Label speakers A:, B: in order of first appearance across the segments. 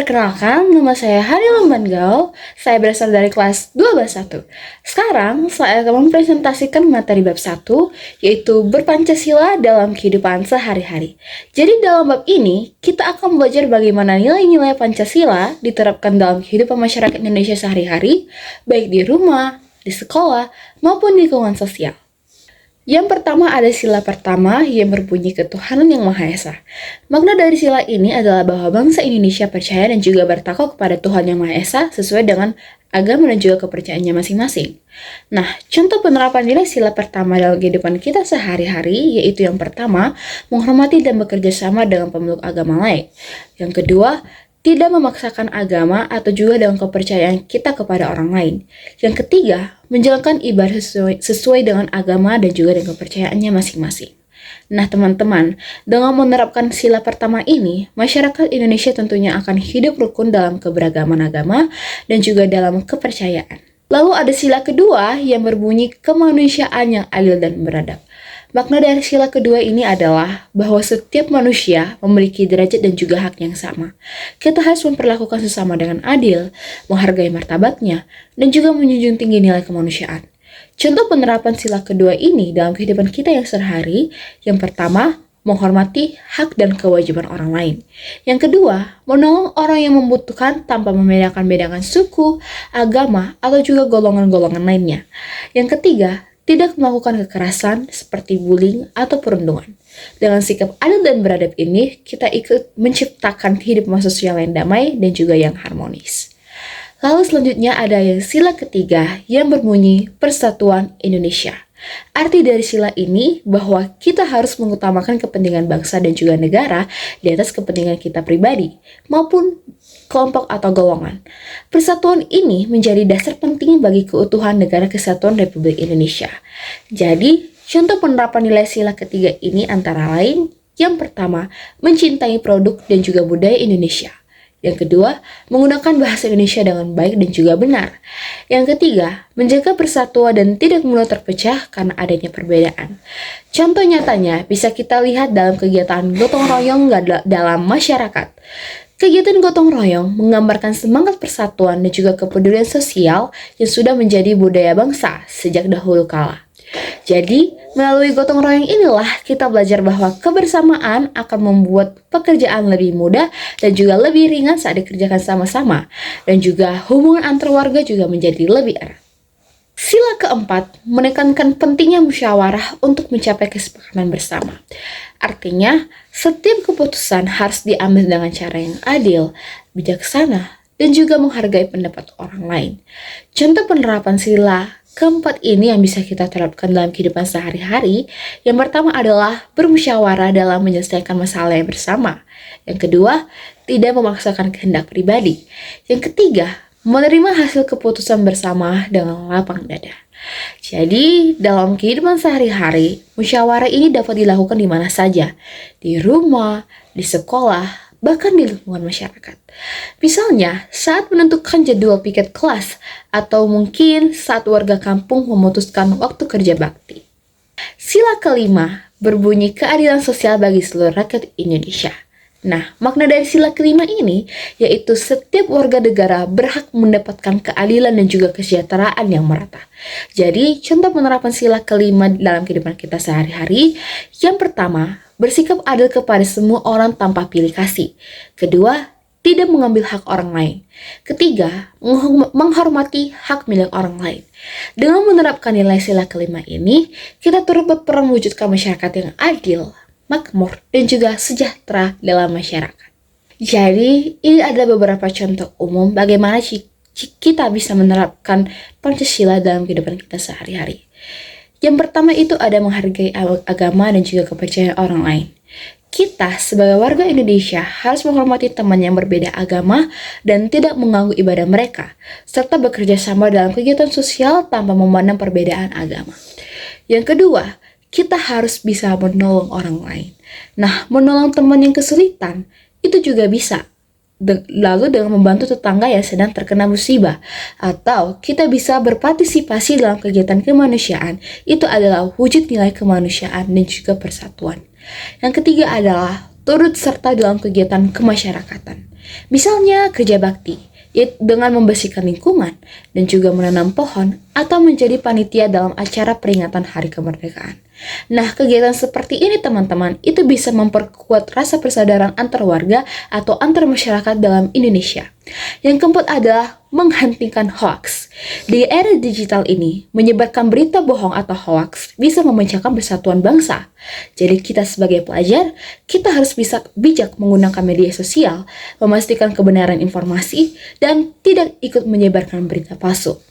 A: Perkenalkan, nama saya Hani Lembanggau. Saya berasal dari kelas 12-1. Sekarang, saya akan mempresentasikan materi bab 1, yaitu berpancasila dalam kehidupan sehari-hari. Jadi dalam bab ini, kita akan belajar bagaimana nilai-nilai Pancasila diterapkan dalam kehidupan masyarakat Indonesia sehari-hari, baik di rumah, di sekolah, maupun di lingkungan sosial. Yang pertama ada sila pertama yang berbunyi ketuhanan yang Maha Esa. Makna dari sila ini adalah bahwa bangsa Indonesia percaya dan juga bertakwa kepada Tuhan yang Maha Esa sesuai dengan agama dan juga kepercayaannya masing-masing. Nah, contoh penerapan nilai sila pertama dalam kehidupan kita sehari-hari yaitu yang pertama, menghormati dan bekerja sama dengan pemeluk agama lain. Yang kedua, tidak memaksakan agama atau juga dengan kepercayaan kita kepada orang lain. Yang ketiga, menjalankan ibadah sesuai dengan agama dan juga dengan kepercayaannya masing-masing. Nah teman-teman, dengan menerapkan sila pertama ini, masyarakat Indonesia tentunya akan hidup rukun dalam keberagaman agama dan juga dalam kepercayaan. Lalu ada sila kedua yang berbunyi kemanusiaan yang adil dan beradab. Makna dari sila kedua ini adalah bahwa setiap manusia memiliki derajat dan juga hak yang sama. Kita harus memperlakukan sesama dengan adil, menghargai martabatnya, dan juga menjunjung tinggi nilai kemanusiaan. Contoh penerapan sila kedua ini dalam kehidupan kita yang sehari-hari, yang pertama, menghormati hak dan kewajiban orang lain. Yang kedua, menolong orang yang membutuhkan tanpa membedakan suku, agama, atau juga golongan-golongan lainnya. Yang ketiga, tidak melakukan kekerasan seperti bullying atau perundungan. Dengan sikap adil dan beradab ini, kita ikut menciptakan kehidupan sosial yang damai dan juga yang harmonis. Lalu selanjutnya ada yang sila ketiga yang berbunyi Persatuan Indonesia. Arti dari sila ini bahwa kita harus mengutamakan kepentingan bangsa dan juga negara di atas kepentingan kita pribadi maupun kelompok atau golongan. Persatuan ini menjadi dasar penting bagi keutuhan Negara Kesatuan Republik Indonesia. Jadi, contoh penerapan nilai sila ketiga ini antara lain, yang pertama, mencintai produk dan juga budaya Indonesia. Yang kedua, menggunakan bahasa Indonesia dengan baik dan juga benar. Yang ketiga, menjaga persatuan dan tidak mudah terpecah karena adanya perbedaan. Contoh nyatanya bisa kita lihat dalam kegiatan gotong royong dalam masyarakat. Kegiatan gotong royong menggambarkan semangat persatuan dan juga kepedulian sosial yang sudah menjadi budaya bangsa sejak dahulu kala. Jadi, melalui gotong royong inilah kita belajar bahwa kebersamaan akan membuat pekerjaan lebih mudah dan juga lebih ringan saat dikerjakan sama-sama. Dan juga hubungan antar warga juga menjadi lebih erat. Sila keempat, menekankan pentingnya musyawarah untuk mencapai kesepakatan bersama. Artinya, setiap keputusan harus diambil dengan cara yang adil, bijaksana, dan juga menghargai pendapat orang lain. Contoh penerapan sila keempat ini yang bisa kita terapkan dalam kehidupan sehari-hari, yang pertama adalah bermusyawarah dalam menyelesaikan masalah yang bersama. Yang kedua, tidak memaksakan kehendak pribadi. Yang ketiga, menerima hasil keputusan bersama dengan lapang dada. Jadi, dalam kehidupan sehari-hari, musyawarah ini dapat dilakukan di mana saja, di rumah, di sekolah, bahkan di lingkungan masyarakat. Misalnya, saat menentukan jadwal piket kelas, atau mungkin saat warga kampung memutuskan waktu kerja bakti. Sila kelima berbunyi keadilan sosial bagi seluruh rakyat Indonesia. Nah, makna dari sila kelima ini yaitu setiap warga negara berhak mendapatkan keadilan dan juga kesejahteraan yang merata. Jadi, contoh penerapan sila kelima dalam kehidupan kita sehari-hari, yang pertama, bersikap adil kepada semua orang tanpa pilih kasih. Kedua, tidak mengambil hak orang lain. Ketiga, menghormati hak milik orang lain. Dengan menerapkan nilai sila kelima ini, kita turut berperan mewujudkan masyarakat yang adil, makmur, dan juga sejahtera dalam masyarakat. Jadi, ini adalah beberapa contoh umum bagaimana kita bisa menerapkan Pancasila dalam kehidupan kita sehari-hari. Yang pertama itu ada menghargai agama dan juga kepercayaan orang lain. Kita sebagai warga Indonesia harus menghormati teman yang berbeda agama dan tidak mengganggu ibadah mereka, serta bekerja sama dalam kegiatan sosial tanpa memandang perbedaan agama. Yang kedua, kita harus bisa menolong orang lain. Nah, menolong teman yang kesulitan itu juga bisa. Lalu dengan membantu tetangga yang sedang terkena musibah, atau kita bisa berpartisipasi dalam kegiatan kemanusiaan, itu adalah wujud nilai kemanusiaan dan juga persatuan. Yang ketiga adalah turut serta dalam kegiatan kemasyarakatan. Misalnya kerja bakti, yaitu dengan membersihkan lingkungan dan juga menanam pohon atau menjadi panitia dalam acara peringatan Hari Kemerdekaan. Nah, kegiatan seperti ini teman-teman itu bisa memperkuat rasa persaudaraan antar warga atau antar masyarakat dalam Indonesia. Yang keempat adalah menghentikan hoax. Di era digital ini, menyebarkan berita bohong atau hoax bisa memecahkan persatuan bangsa. Jadi kita sebagai pelajar, kita harus bisa bijak menggunakan media sosial, memastikan kebenaran informasi, dan tidak ikut menyebarkan berita palsu.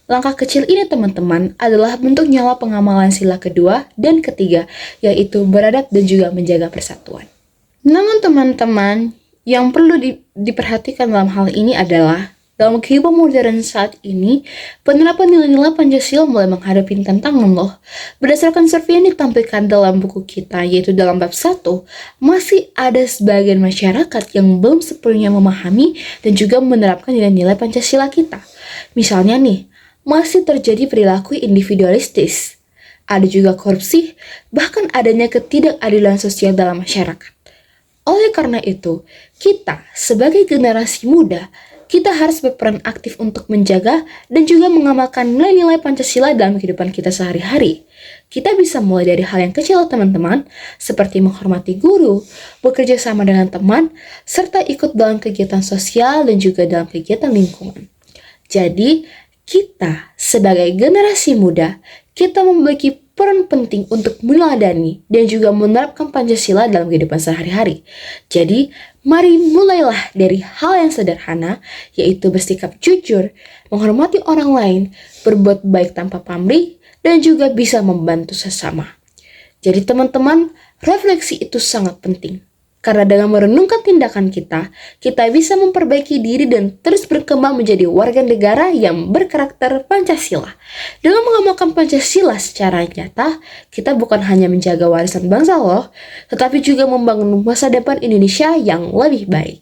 A: Langkah kecil ini teman-teman adalah bentuk nyala pengamalan sila kedua dan ketiga, yaitu beradab dan juga menjaga persatuan. Namun teman-teman, yang perlu diperhatikan dalam hal ini adalah dalam kehidupan modern saat ini, penerapan nilai-nilai Pancasila mulai menghadapi tantangan loh. Berdasarkan survei yang ditampilkan dalam buku kita, yaitu dalam bab 1, masih ada sebagian masyarakat yang belum sepenuhnya memahami dan juga menerapkan nilai-nilai Pancasila kita. Misalnya nih, masih terjadi perilaku individualistis. Ada juga korupsi, bahkan adanya ketidakadilan sosial dalam masyarakat. Oleh karena itu, kita sebagai generasi muda, kita harus berperan aktif untuk menjaga dan juga mengamalkan nilai-nilai Pancasila dalam kehidupan kita sehari-hari. Kita bisa mulai dari hal yang kecil teman-teman, seperti menghormati guru, bekerja sama dengan teman, serta ikut dalam kegiatan sosial dan juga dalam kegiatan lingkungan. Jadi, kita sebagai generasi muda, kita memiliki peran penting untuk meneladani dan juga menerapkan Pancasila dalam kehidupan sehari-hari. Jadi, mari mulailah dari hal yang sederhana, yaitu bersikap jujur, menghormati orang lain, berbuat baik tanpa pamrih, dan juga bisa membantu sesama. Jadi teman-teman, refleksi itu sangat penting. Karena dengan merenungkan tindakan kita bisa memperbaiki diri dan terus berkembang menjadi warga negara yang berkarakter Pancasila. Dengan mengamalkan Pancasila secara nyata, kita bukan hanya menjaga warisan bangsa loh, tetapi juga membangun masa depan Indonesia yang lebih baik.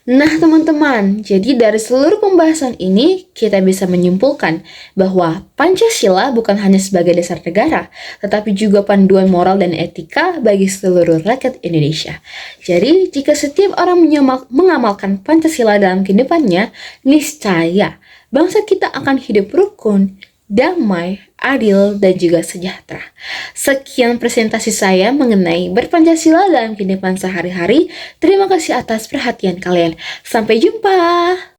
A: Nah teman-teman, jadi dari seluruh pembahasan ini kita bisa menyimpulkan bahwa Pancasila bukan hanya sebagai dasar negara, tetapi juga panduan moral dan etika bagi seluruh rakyat Indonesia. Jadi jika setiap orang mengamalkan Pancasila dalam kehidupannya, niscaya bangsa kita akan hidup rukun, damai, adil, dan juga sejahtera. Sekian presentasi saya mengenai berpancasila dalam kehidupan sehari-hari. Terima kasih atas perhatian kalian. Sampai jumpa!